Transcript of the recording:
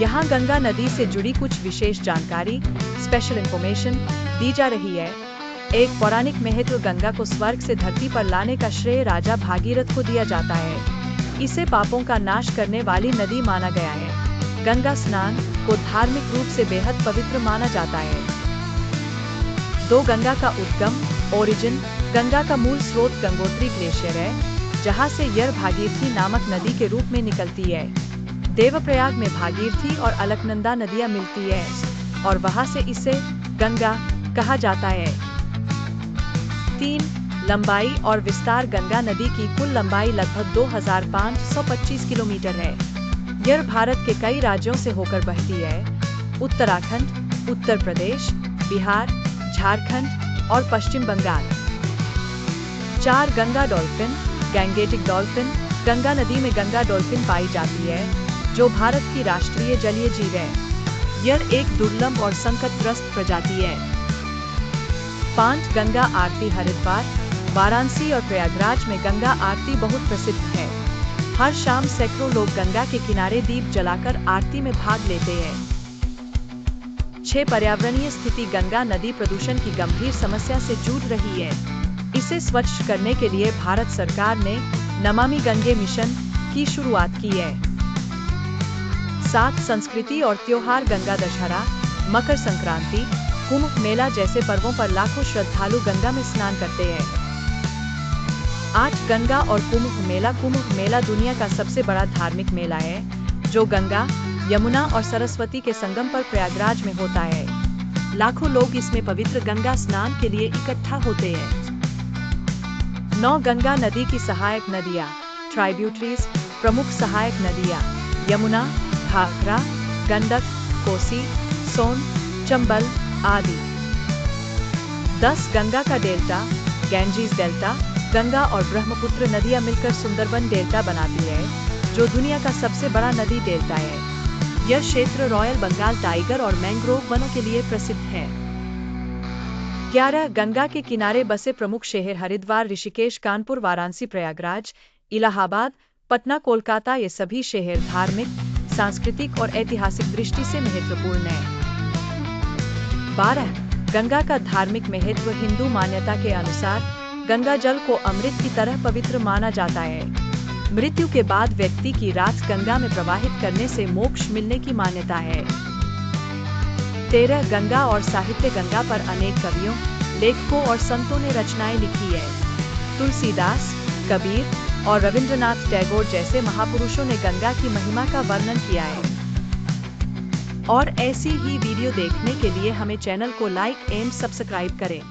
यहाँ गंगा नदी से जुड़ी कुछ विशेष जानकारी, स्पेशल इंफॉर्मेशन दी जा रही है। एक पौराणिक महत्व, गंगा को स्वर्ग से धरती पर लाने का श्रेय राजा भागीरथ को दिया जाता है। इसे पापों का नाश करने वाली नदी माना गया है। गंगा स्नान को धार्मिक रूप से बेहद पवित्र माना जाता है। गंगा का उद्गम, ओरिजिन। गंगा का मूल स्रोत गंगोत्री ग्लेशियर है, जहाँ से यह भागीरथी नामक नदी के रूप में निकलती है। देवप्रयाग में भागीरथी और अलकनंदा नदियाँ मिलती है और वहाँ से इसे गंगा कहा जाता है। 3. लंबाई और विस्तार। गंगा नदी की कुल लंबाई लगभग 2525 किलोमीटर है। यह भारत के कई राज्यों से होकर बहती है: उत्तराखंड, उत्तर प्रदेश, बिहार, झारखंड और Paschim Bangal. 4. Ganga dolphin, gangetic dolphin. Ganga नदी में गंगा डॉल्फिन पाई जाती है, जो भारत की राष्ट्रीय जलीय जीव है। यह एक दुर्लभ और संकटग्रस्त प्रजाति है। 5. गंगा आरती। हरिद्वार, वाराणसी और प्रयागराज में गंगा आरती बहुत प्रसिद्ध है। हर शाम सैकड़ों लोग गंगा के किनारे दीप जलाकर आरती में भाग लेते हैं। 6. पर्यावरणीय स्थिति। गंगा नदी प्रदूषण की गंभीर समस्या से जूझ रही है। इसे स्वच्छ करने के लिए भारत सरकार ने नमामि गंगे मिशन की शुरुआत की है। 7. संस्कृति और त्योहार। गंगा दशहरा, मकर संक्रांति, कुंभ मेला जैसे पर्वों पर लाखों श्रद्धालु गंगा में स्नान करते हैं। 8. गंगा और कुंभ मेला। कुंभ मेला दुनिया का सबसे बड़ा धार्मिक मेला है, जो गंगा, यमुना और सरस्वती के संगम पर प्रयागराज में होता है। लाखों लोग इसमें पवित्र गंगा स्नान के लिए इकट्ठा होते हैं। 9. गंगा नदी की सहायक नदियाँ, ट्राइब्यूटरीज। प्रमुख सहायक नदियाँ: यमुना, घाघरा, गंडक, कोसी, सोन, चंबल आदि। 10. गंगा का डेल्टा, गैंजीज डेल्टा। गंगा और ब्रह्मपुत्र नदियाँ मिलकर सुंदरबन डेल्टा बनाती है, जो दुनिया का सबसे बड़ा नदी डेल्टा है। यह क्षेत्र रॉयल बंगाल टाइगर और मैंग्रोव वनों के लिए प्रसिद्ध है। 11. गंगा के किनारे बसे प्रमुख शहर। हरिद्वार, ऋषिकेश, कानपुर, वाराणसी, प्रयागराज, इलाहाबाद, पटना, कोलकाता। ये सभी शहर धार्मिक, सांस्कृतिक और ऐतिहासिक दृष्टि से महत्वपूर्ण हैं। 12. गंगा का धार्मिक महत्व। हिंदू मान्यता के अनुसार गंगा जल को अमृत की तरह पवित्र माना जाता है। मृत्यु के बाद व्यक्ति की राख गंगा में प्रवाहित करने से मोक्ष मिलने की मान्यता है। 13. गंगा और साहित्य। गंगा पर अनेक कवियों, लेखकों और संतों ने रचनाएं लिखी है। तुलसीदास, कबीर और रविंद्रनाथ टैगोर जैसे महापुरुषों ने गंगा की महिमा का वर्णन किया है। और ऐसी ही वीडियो देखने के लिए हमें चैनल को लाइक एंड सब्सक्राइब करें।